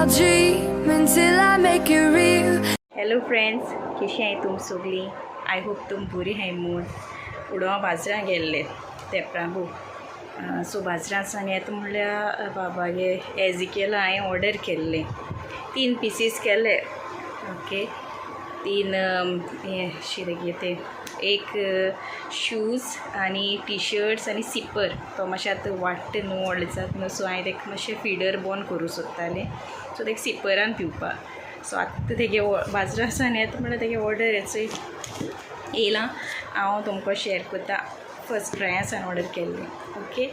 I'll dream until I make it real. Hello friends, कशी आहे तुम सगळी? आय होप तुम बरी आहे म्हूण. फुडो हांव बाजारात गेल्ले ते प्रभू सो बाजारांतल्यान येता म्हणल्यार बाबागे एजिकेला हांवें ऑर्डर केल्ले 3 पीसीस केले. ओके, 3 हे ते एक शूज आनी टी शर्ट्स आनी सिपर. तो मातशें आतां वाडटा न्हू, व्हडले जाता न्हू, सो हांवें ताका मातशें फिडर बंद करूं सोदतालें, सो ताका सिपरान पिवपाक. सो आतां तेगे बाजारांतल्यान येता म्हणल्यार तेगे ऑर्डर येयलां. हांव तुमकां शेअर करता. फर्स्ट ट्रायासान ऑर्डर केल्लें. ओके,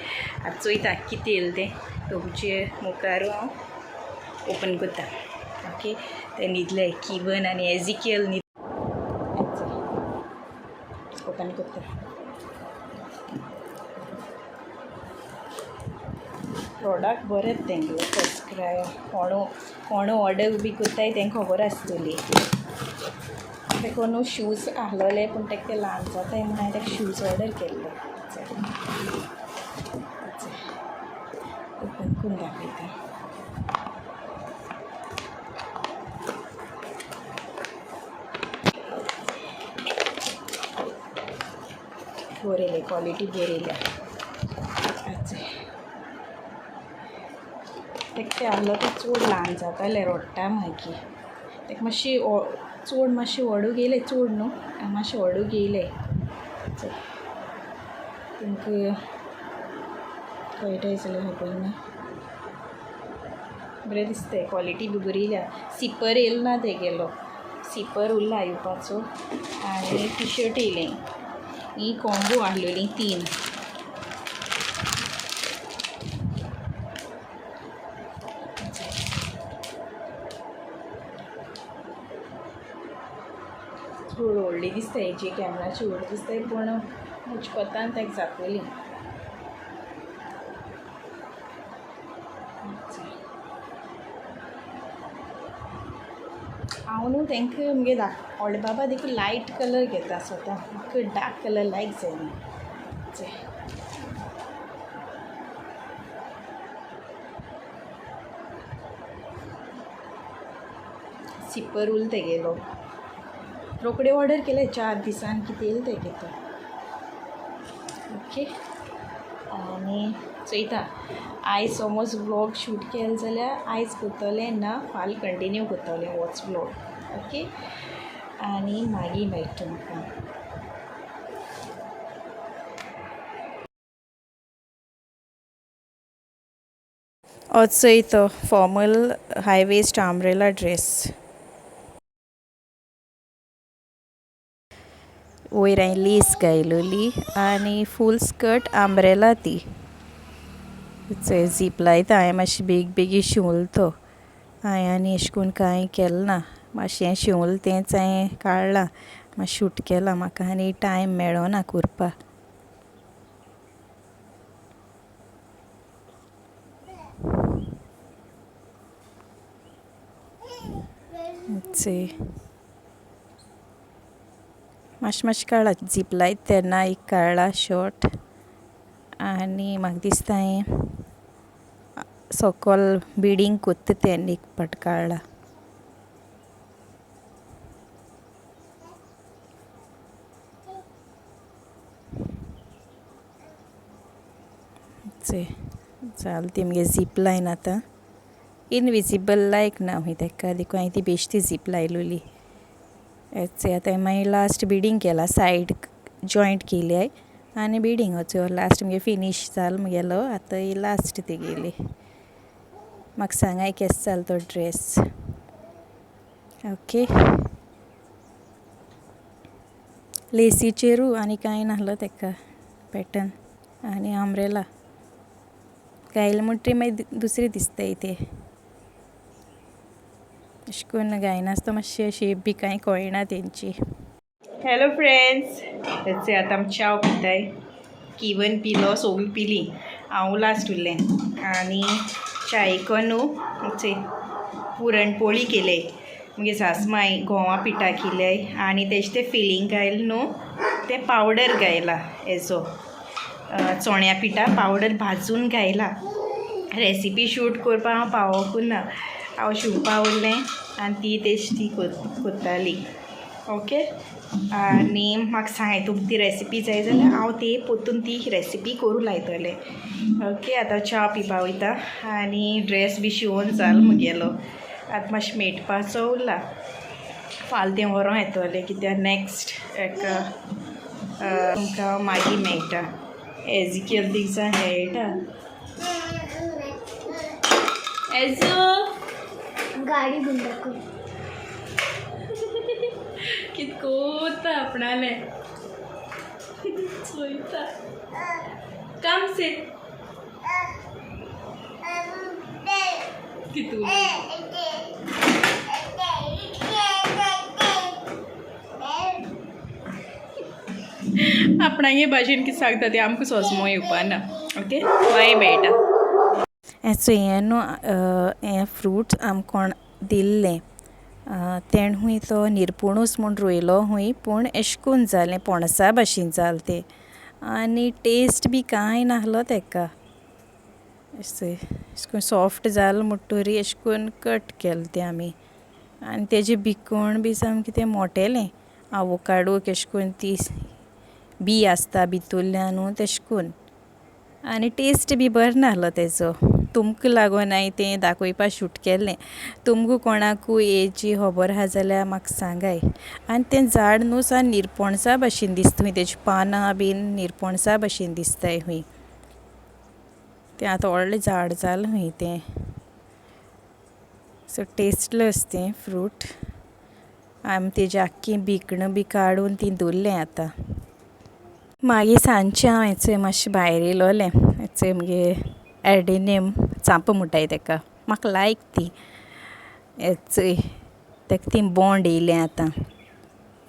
आतां चोयता कितें येयलें तें तुमचे मुखार हांव ओपन करता. ओके, ते न्हिदले किवन आनी एजिकेल ओपन करता. प्रोडक्ट बरेंच तेंगे फर्स्ट क्राय. कोण ऑर्डर बी करताय तेंकां खबर आसतली. तेका न्हू शूज आहलोले पूण तेका ते ल्हान जाताय म्हूण हांवें तेका शूज ऑर्डर केल्ले. ओपन करून दाखयता. बरेले, क्वॉलिटी बरेल्या. तेका ते आहलो ते चड ल्हान जाताले, रडटा मागीर. तेका मातशी चड मातशें व्हडू गेले, चड न्हू, मातशें व्हडू गेले. तुमकां कळटाय जाल्यार खबर ना. बरें दिसताय, क्वॉलिटी बी बरी येयल्या. सिपर येयलो ना तेगेलो, सिपर उरला येवपाचो. आनी टी शर्ट येयलें. ही कॉम्बो आहलोली 3. चड व्हडली दिसता, हेजी कॅमेराची व्हड दिसताय पूण म्हज्या कोतान तेका जातली. हांव न्हू तेंकां मुगे व्हडले बाबा देखून लायट कलर घेता स्वता. म्हाका डार्क कलर लायक जायना. सिपर उरला तेगेलो. रोकडे ऑर्डर केले 4 दिसान, कितें येयलें तेगे तो. ओके, आनी चोयता आयज समज व्लॉग शूट केले जाल्यार आयज करतलें ना फाल्यां कंटिन्यू करतलें होच व्लॉग. ओके, आनी मागीर मेळटा तुमकां. हो चोयतो फॉर्मल हाय वेस्ट आम्ब्रेला ड्रेस. वयर हांवें लेस घायलोली आनी फूल स्कर्ट आम्ब्रेला ती. झीप लायता. हांवें मातशें बेगीन शिंवलो तो. हांवें आनी अशें करून कांय केलें ना. मातशें शिंवलो तेंच हांवें काडलां, मातशें शूट केलां. म्हाका आनी टायम मेळोना करपा. मातशें काडला. झीप लायता तेन्ना एक काडला शॉर्ट. आनी म्हाका दिसता हांवें सकयल बिडींग कोत्ता तेन्ना एक पाट काडला. जालें ती मगे झीप लायन. आतां इनविजिबल लायक ना हूंय तेका देखून हांवें ती बेश्टी झीप लायलोली. आतां मागीर लास्ट बिडींग केला. सायड जॉयंट केल्याय आनी बिडींग वचो लास्ट मगे फिनीश जालो म्हगेलो. आतां ही लास्ट तेगेली. म्हाका सांगाय केसो जालो तो ड्रेस. ओके, लेसीचेरू आनी कांय नाहलो तेका पॅटर्न. आनी आम्ब्रेला घायले म्हणटरी मागीर दुसरी दिसताय ते. अशें करून घायनासतना मातशें शेप बी कांय कळना तेंची. हॅलो फ्रेंड्स, आतां आमी चाव पिताय. किवन पिलो, सोगलीं पिलीं, हांव लास्ट उरलें. आनी चायेको न्हू पुरणपोळी केले. मुगे सासमाय गोवा पिठा केल्याय आनी तेजें तें फिलींग घायलें न्हू, तें पावडर घायला हेजो चोण्या पिठा पावडर भाजून घायला. रेसिपी शूट करपा हांव पावोकूं ना. हांव शिवपा उरलें आनी ती टेस्टी कोत्ताली ओके. आनी म्हाका सांग तुका ती रेसिपी जाय जाल्यार हांव ती पोतून ती रेसिपी करूं लायतलें ओके. आतां च्या पिवपा वयता आनी ड्रेस बी शिवून जाल मुगेलो. आतां मातशें मेटपाचो उरला, फाल्यां तें व्हरों येतलें कित्याक नॅक्स्ट हाका तुमकां मागीर मेळटा. एजिकेल दिसा मेळटा एजो गाडी बंद कर. कित कोता आपणालें चोयता काम से कितू आपणागे भाशेन कितें सांगता तें आमकां सोजमो येवपाना ओके. मागीर मेळटा. हेचो हें न्हू हें फ्रूट्स आमकोण दिल्लें तेण हूंय तो निरपुणूस म्हूण रोयलो हूंय पूण एशें कोन्न जालें पणसा भाशेन जालें तें आनी टेस्ट बी कांय नाहलो तेका. एशें कोन्न सॉफ्ट जालें म्हणटोरी एशें कोन्न कट केलें तें आमी आनी तेजें भिकूण बी सामकें तें मोटेलें आवोकाडोक एशें कोन्न ती बी आसता भितूरल्यान न्हू तेशें कोन्न आनी टेस्ट बी बरो नाहलो तेजो. तुमकां लागून हांवें तें दाखोवपा शूट केल्लें. तुमकां कोणाकूय हेची खबर आहा जाल्यार म्हाका सांगाय. आनी तें झाड न्हू सा निरपणसा भाशेन दिसता हूंय, तेजीं पानां बीन निरपणसा भाशेन दिसताय हूंय. तें आतां व्हडलें झाड जालें हूंय तें. सो टेस्टलेस तें फ्रूट. आमी तेजी आख्खी भिकणां बी काडून तीं दवरलें आतां. मागीर सांजचें हांव हेचोय मातशें भायर येयलोलें. हेचोय मुगे एर्डेनियम चांपो म्हणटाय तेका, म्हाका लायक ती हेचोय. तेका ती बोंड येयलें आतां.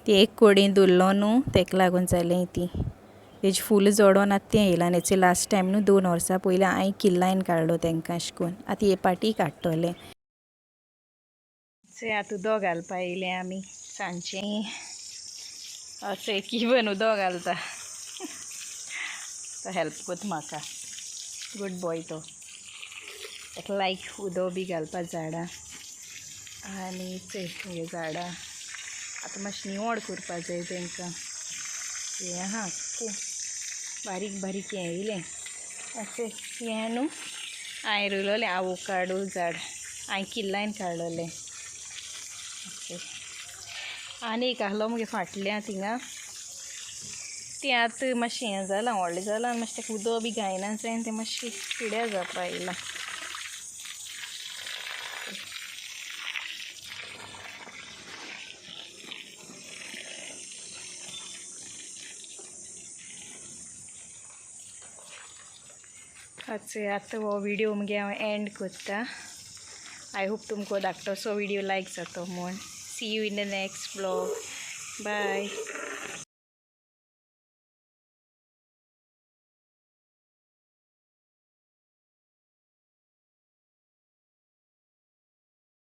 ती एक कोडीन दवरलो न्हू तेका लागून जालें ती. तेजी फूल जोडोन आतां तें येयलां. हेचोय लास्ट टायम न्हू 2 वर्सां पयलीं हांवें किल्लायन काडलो तेंकां अशें कोन्न. आतां हे पाटी काडटोलें. चोय आतां उदो घालपा येयलें आमी सांजचें. चोय किवन उदो घालता तो हेल्प कोत्ता म्हाका. गूड बॉय तो. ताका लायक उदो बी घालपा झाडां. आनी चोय हे झाडां आतां मातशें निवळ करपा जाय तेंकां. हें आहा खूब बारीक बारीक हें येयलें. चोय हें न्हू हांवें रोयलोलें आवोकाडो झाड हांवें किल्लायन काडलोलें. आनी एक आहलो मुगे फाटल्यान थिंगां तें आतां मातशें हें जालां व्हडलें जालां आनी मातशें तेका उदो बी घायना जायन तें मातशें पिड्यार जावपा येयलां. चोय आतां हो विडियो मुगे हांव एंड कोत्ता. आय होप तुमकां धाकटोसो विडियो लायक जातो म्हूण. See you in the next blog. Bye.